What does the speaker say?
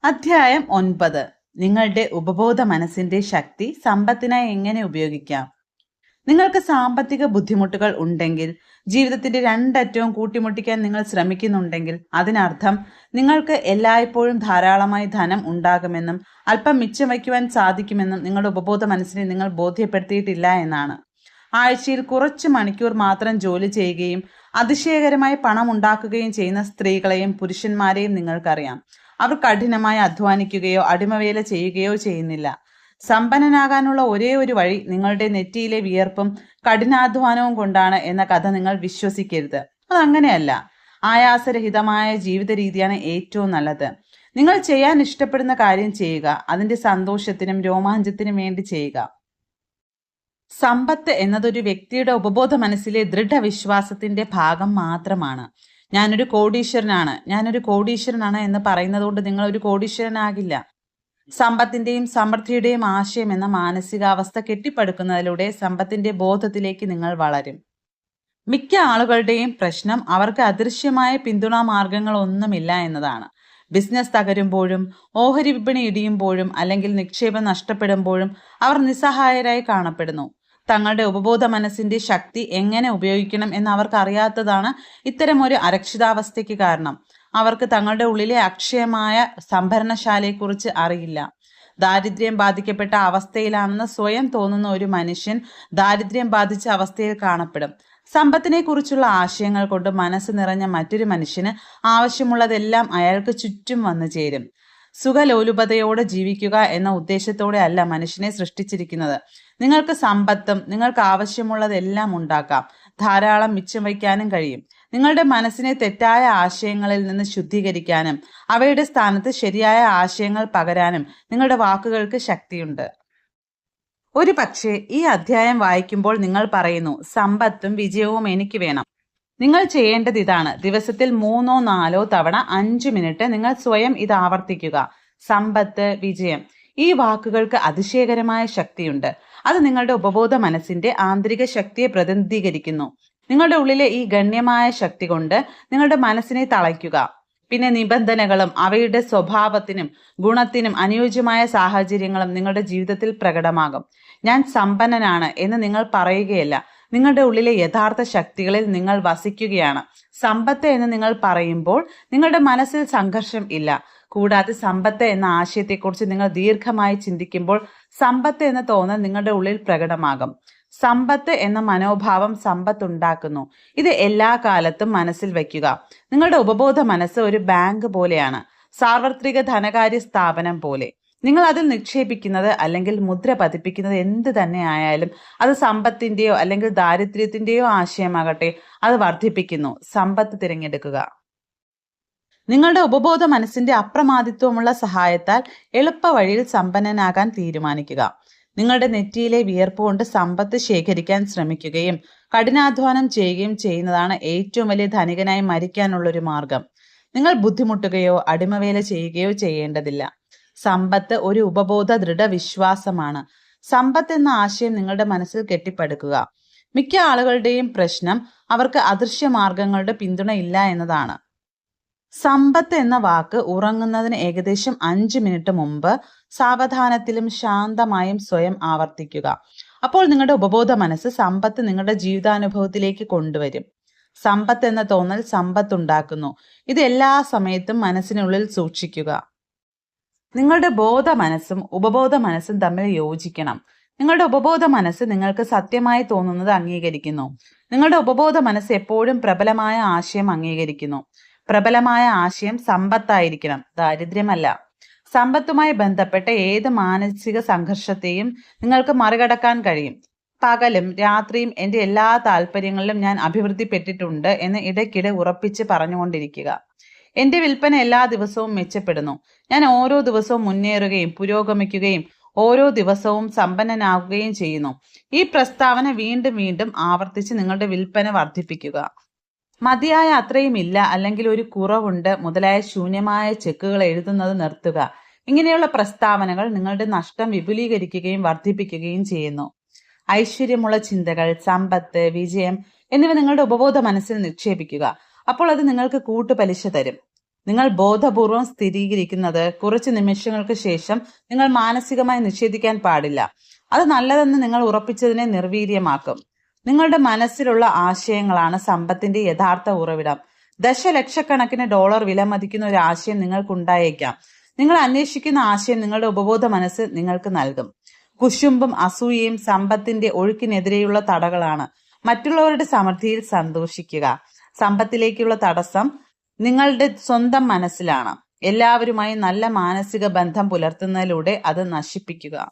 അധ്യായം 9. നിങ്ങളുടെ ഉപബോധ മനസ്സിന്റെ ശക്തി സമ്പത്തിനായി എങ്ങനെ ഉപയോഗിക്കാം. നിങ്ങൾക്ക് സാമ്പത്തിക ബുദ്ധിമുട്ടുകൾ ഉണ്ടെങ്കിൽ, ജീവിതത്തിന്റെ രണ്ടറ്റവും കൂട്ടിമുട്ടിക്കാൻ നിങ്ങൾ ശ്രമിക്കുന്നുണ്ടെങ്കിൽ, അതിനർത്ഥം നിങ്ങൾക്ക് എല്ലായ്പ്പോഴും ധാരാളമായി ധനം ഉണ്ടാകുമെന്നും അല്പം മിച്ചം വയ്ക്കുവാൻ സാധിക്കുമെന്നും നിങ്ങളുടെ ഉപബോധ മനസ്സിനെ നിങ്ങൾ ബോധ്യപ്പെടുത്തിയിട്ടില്ല എന്നാണ്. ആഴ്ചയിൽ കുറച്ച് മണിക്കൂർ മാത്രം ജോലി ചെയ്യുകയും അതിശയകരമായി പണം ഉണ്ടാക്കുകയും ചെയ്യുന്ന സ്ത്രീകളെയും പുരുഷന്മാരെയും നിങ്ങൾക്കറിയാം. അവർ കഠിനമായി അധ്വാനിക്കുകയോ അടിമവേല ചെയ്യുകയോ ചെയ്യുന്നില്ല. സമ്പന്നനാകാനുള്ള ഒരേ ഒരു വഴി നിങ്ങളുടെ നെറ്റിയിലെ വിയർപ്പും കഠിനാധ്വാനവും കൊണ്ടാണ് എന്ന കഥ നിങ്ങൾ വിശ്വസിക്കരുത്. അതങ്ങനെയല്ല. ആയാസരഹിതമായ ജീവിത രീതിയാണ് ഏറ്റവും നല്ലത്. നിങ്ങൾ ചെയ്യാൻ ഇഷ്ടപ്പെടുന്ന കാര്യം ചെയ്യുക. അതിന്റെ സന്തോഷത്തിനും രോമാഞ്ചത്തിനും വേണ്ടി ചെയ്യുക. സമ്പത്ത് എന്നതൊരു വ്യക്തിയുടെ ഉപബോധ മനസ്സിലെ ദൃഢവിശ്വാസത്തിന്റെ ഭാഗം മാത്രമാണ്. ഞാനൊരു കോടീശ്വരനാണ് എന്ന് പറയുന്നത് കൊണ്ട് നിങ്ങൾ ഒരു കോടീശ്വരനാകില്ല. സമ്പത്തിന്റെയും സമൃദ്ധിയുടെയും ആശയം എന്ന മാനസികാവസ്ഥ കെട്ടിപ്പടുക്കുന്നതിലൂടെ സമ്പത്തിന്റെ ബോധത്തിലേക്ക് നിങ്ങൾ വളരും. മിക്ക ആളുകളുടെയും പ്രശ്നം അവർക്ക് അദൃശ്യമായ പിന്തുണാ മാർഗങ്ങളൊന്നുമില്ല എന്നതാണ്. ബിസിനസ് തകരുമ്പോഴും ഓഹരി വിപണി ഇടിയുമ്പോഴും അല്ലെങ്കിൽ നിക്ഷേപം നഷ്ടപ്പെടുമ്പോഴും അവർ നിസ്സഹായരായി കാണപ്പെടുന്നു. തങ്ങളുടെ ഉപബോധ മനസ്സിന്റെ ശക്തി എങ്ങനെ ഉപയോഗിക്കണം എന്ന് അവർക്ക് അറിയാത്തതാണ് ഇത്തരം ഒരു അരക്ഷിതാവസ്ഥയ്ക്ക് കാരണം. അവർക്ക് തങ്ങളുടെ ഉള്ളിലെ അക്ഷയമായ സംഭരണശാലയെക്കുറിച്ച് അറിയില്ല. ദാരിദ്ര്യം ബാധിക്കപ്പെട്ട അവസ്ഥയിലാണെന്ന് സ്വയം തോന്നുന്ന ഒരു മനുഷ്യൻ ദാരിദ്ര്യം ബാധിച്ച അവസ്ഥയിൽ കാണപ്പെടും. സമ്പത്തിനെ കുറിച്ചുള്ള ആശയങ്ങൾ കൊണ്ട് മനസ്സ് നിറഞ്ഞ മറ്റൊരു മനുഷ്യന് ആവശ്യമുള്ളതെല്ലാം അയാൾക്ക് ചുറ്റും വന്നു ചേരും. സുഖലോലുപതയോടെ ജീവിക്കുക എന്ന ഉദ്ദേശത്തോടെ അല്ല മനുഷ്യനെ സൃഷ്ടിച്ചിരിക്കുന്നത്. നിങ്ങൾക്ക് സമ്പത്തും നിങ്ങൾക്ക് ആവശ്യമുള്ളതെല്ലാം ഉണ്ടാക്കാം. ധാരാളം മിച്ചം വയ്ക്കാനും കഴിയും. നിങ്ങളുടെ മനസ്സിനെ തെറ്റായ ആശയങ്ങളിൽ നിന്ന് ശുദ്ധീകരിക്കാനും അവയുടെ സ്ഥാനത്ത് ശരിയായ ആശയങ്ങൾ പകരാനും നിങ്ങളുടെ വാക്കുകൾക്ക് ശക്തിയുണ്ട്. ഒരു പക്ഷേ ഈ അധ്യായം വായിക്കുമ്പോൾ നിങ്ങൾ പറയുന്നു, സമ്പത്തും വിജയവും എനിക്ക് വേണം. നിങ്ങൾ ചെയ്യേണ്ടത് ഇതാണ്: ദിവസത്തിൽ 3-4 തവണ 5 മിനിറ്റ് നിങ്ങൾ സ്വയം ഇത് ആവർത്തിക്കുക. സമ്പത്ത്, വിജയം. ഈ വാക്കുകൾക്ക് അതിശയകരമായ ശക്തിയുണ്ട്. അത് നിങ്ങളുടെ ഉപബോധ മനസ്സിന്റെ ആന്തരിക ശക്തിയെ പ്രതിനിധീകരിക്കുന്നു. നിങ്ങളുടെ ഉള്ളിലെ ഈ ഗണ്യമായ ശക്തി കൊണ്ട് നിങ്ങളുടെ മനസ്സിനെ തളയ്ക്കുക. പിന്നെ നിബന്ധനകളും അവയുടെ സ്വഭാവത്തിനും ഗുണത്തിനും അനുയോജ്യമായ സാഹചര്യങ്ങളും നിങ്ങളുടെ ജീവിതത്തിൽ പ്രകടമാകും. ഞാൻ സമ്പന്നനാണ് എന്ന് നിങ്ങൾ പറയുകയല്ല, നിങ്ങളുടെ ഉള്ളിലെ യഥാർത്ഥ ശക്തികളിൽ നിങ്ങൾ വസിക്കുകയാണ്. സമ്പത്ത് എന്ന് നിങ്ങൾ പറയുമ്പോൾ നിങ്ങളുടെ മനസ്സിൽ സംഘർഷം ഇല്ല. കൂടാതെ സമ്പത്ത് എന്ന ആശയത്തെക്കുറിച്ച് നിങ്ങൾ ദീർഘമായി ചിന്തിക്കുമ്പോൾ സമ്പത്ത് എന്ന തോന്നൽ നിങ്ങളുടെ ഉള്ളിൽ പ്രകടമാകും. സമ്പത്ത് എന്ന മനോഭാവം സമ്പത്തുണ്ടാക്കുന്നു. ഇത് എല്ലാ കാലത്തും മനസ്സിൽ വയ്ക്കുക. നിങ്ങളുടെ ഉപബോധ മനസ്സ് ഒരു ബാങ്ക് പോലെയാണ്, സാർവത്രിക ധനകാര്യ സ്ഥാപനം പോലെ. നിങ്ങൾ അതിൽ നിക്ഷേപിക്കുന്നത് അല്ലെങ്കിൽ മുദ്ര പതിപ്പിക്കുന്നത് എന്ത് തന്നെ ആയാലും, അത് സമ്പത്തിന്റെയോ അല്ലെങ്കിൽ ദാരിദ്ര്യത്തിന്റെയോ ആശയമാകട്ടെ, അത് വർദ്ധിപ്പിക്കുന്നു. സമ്പത്ത് തിരഞ്ഞെടുക്കുക. നിങ്ങളുടെ ഉപബോധ മനസ്സിന്റെ അപ്രമാദിത്വമുള്ള സഹായത്താൽ എളുപ്പ വഴിയിൽ സമ്പന്നനാകാൻ തീരുമാനിക്കുക. നിങ്ങളുടെ നെറ്റിയിലെ വിയർപ്പ് കൊണ്ട് സമ്പത്ത് ശേഖരിക്കാൻ ശ്രമിക്കുകയും കഠിനാധ്വാനം ചെയ്യുകയും ചെയ്യുന്നതാണ് ഏറ്റവും വലിയ ധനികനായി മരിക്കാനുള്ളൊരു മാർഗം. നിങ്ങൾ ബുദ്ധിമുട്ടുകയോ അടിമവേല ചെയ്യുകയോ ചെയ്യേണ്ടതില്ല. സമ്പത്ത് ഒരു ഉപബോധ ദൃഢവിശ്വാസമാണ്. സമ്പത്ത് എന്ന ആശയം നിങ്ങളുടെ മനസ്സിൽ കെട്ടിപ്പടുക്കുക. മിക്ക ആളുകളുടെയും പ്രശ്നം അവർക്ക് അദൃശ്യ മാർഗങ്ങളുടെ പിന്തുണ ഇല്ല എന്നതാണ്. സമ്പത്ത് എന്ന വാക്ക് ഉറങ്ങുന്നതിന് ഏകദേശം 5 മിനിറ്റ് മുമ്പ് സാവധാനത്തിലും ശാന്തമായും സ്വയം ആവർത്തിക്കുക. അപ്പോൾ നിങ്ങളുടെ ഉപബോധ മനസ്സ് സമ്പത്ത് നിങ്ങളുടെ ജീവിതാനുഭവത്തിലേക്ക് കൊണ്ടുവരും. സമ്പത്ത് എന്ന തോന്നൽ സമ്പത്തുണ്ടാക്കുന്നു. ഇത് എല്ലാ സമയത്തും മനസ്സിനുള്ളിൽ സൂക്ഷിക്കുക. നിങ്ങളുടെ ബോധ മനസ്സും ഉപബോധ മനസ്സും തമ്മിൽ യോജിക്കണം. നിങ്ങളുടെ ഉപബോധ മനസ്സ് നിങ്ങൾക്ക് സത്യമായി തോന്നുന്നത് അംഗീകരിക്കുന്നു. നിങ്ങളുടെ ഉപബോധ മനസ്സ് എപ്പോഴും പ്രബലമായ ആശയം അംഗീകരിക്കുന്നു. പ്രബലമായ ആശയം സമ്പത്തായിരിക്കണം, ദാരിദ്ര്യമല്ല. സമ്പത്തുമായി ബന്ധപ്പെട്ട ഏത് മാനസിക സംഘർഷത്തെയും നിങ്ങൾക്ക് മറികടക്കാൻ കഴിയും. പകലും രാത്രിയും എൻ്റെ എല്ലാ താല്പര്യങ്ങളിലും ഞാൻ അഭിവൃദ്ധിപ്പെട്ടിട്ടുണ്ട് എന്ന് ഇടയ്ക്കിടെ ഉറപ്പിച്ച് പറഞ്ഞുകൊണ്ടിരിക്കുക. എൻ്റെ വിൽപ്പന എല്ലാ ദിവസവും മെച്ചപ്പെടുന്നു. ഞാൻ ഓരോ ദിവസവും മുന്നേറുകയും പുരോഗമിക്കുകയും ഓരോ ദിവസവും സമ്പന്നനാകുകയും ചെയ്യുന്നു. ഈ പ്രസ്താവന വീണ്ടും വീണ്ടും ആവർത്തിച്ച് നിങ്ങളുടെ വിൽപ്പന വർദ്ധിപ്പിക്കുക. മതിയായ അത്രയും ഇല്ല, അല്ലെങ്കിൽ ഒരു കുറവുണ്ട് മുതലായ ശൂന്യമായ ചെക്കുകൾ എഴുതുന്നത് നിർത്തുക. ഇങ്ങനെയുള്ള പ്രസ്താവനകൾ നിങ്ങളുടെ നഷ്ടം വിപുലീകരിക്കുകയും വർദ്ധിപ്പിക്കുകയും ചെയ്യുന്നു. ഐശ്വര്യമുള്ള ചിന്തകൾ, സമ്പത്ത്, വിജയം എന്നിവ നിങ്ങളുടെ ഉപബോധ മനസ്സിൽ നിക്ഷേപിക്കുക. അപ്പോൾ അത് നിങ്ങൾക്ക് കൂട്ടുപലിശ തരും. നിങ്ങൾ ബോധപൂർവം സ്ഥിരീകരിക്കുന്നത് കുറച്ച് നിമിഷങ്ങൾക്ക് ശേഷം നിങ്ങൾ മാനസികമായി നിഷേധിക്കാൻ പാടില്ല. അത് നല്ലതെന്ന് നിങ്ങൾ ഉറപ്പിച്ചതിനെ നിർവീര്യമാക്കും. നിങ്ങളുടെ മനസ്സിലുള്ള ആശയങ്ങളാണ് സമ്പത്തിന്റെ യഥാർത്ഥ ഉറവിടം. ദശലക്ഷക്കണക്കിന് ഡോളർ വിലമതിക്കുന്ന ഒരു ആശയം നിങ്ങൾക്കുണ്ടായേക്കാം. നിങ്ങൾ അന്വേഷിക്കുന്ന ആശയം നിങ്ങളുടെ ഉപബോധ മനസ്സ് നിങ്ങൾക്ക് നൽകും. കുശുമ്പും അസൂയയും സമ്പത്തിന്റെ ഒഴുക്കിനെതിരെയുള്ള തടകളാണ്. മറ്റുള്ളവരുടെ സമൃദ്ധിയിൽ സന്തോഷിക്കുക. സമ്പത്തിലേക്കുള്ള തടസ്സം നിങ്ങളുടെ സ്വന്തം മനസ്സിലാണ്. എല്ലാവരുമായി നല്ല മാനസിക ബന്ധം പുലർത്തുന്നതിലൂടെ അത് നശിപ്പിക്കുക.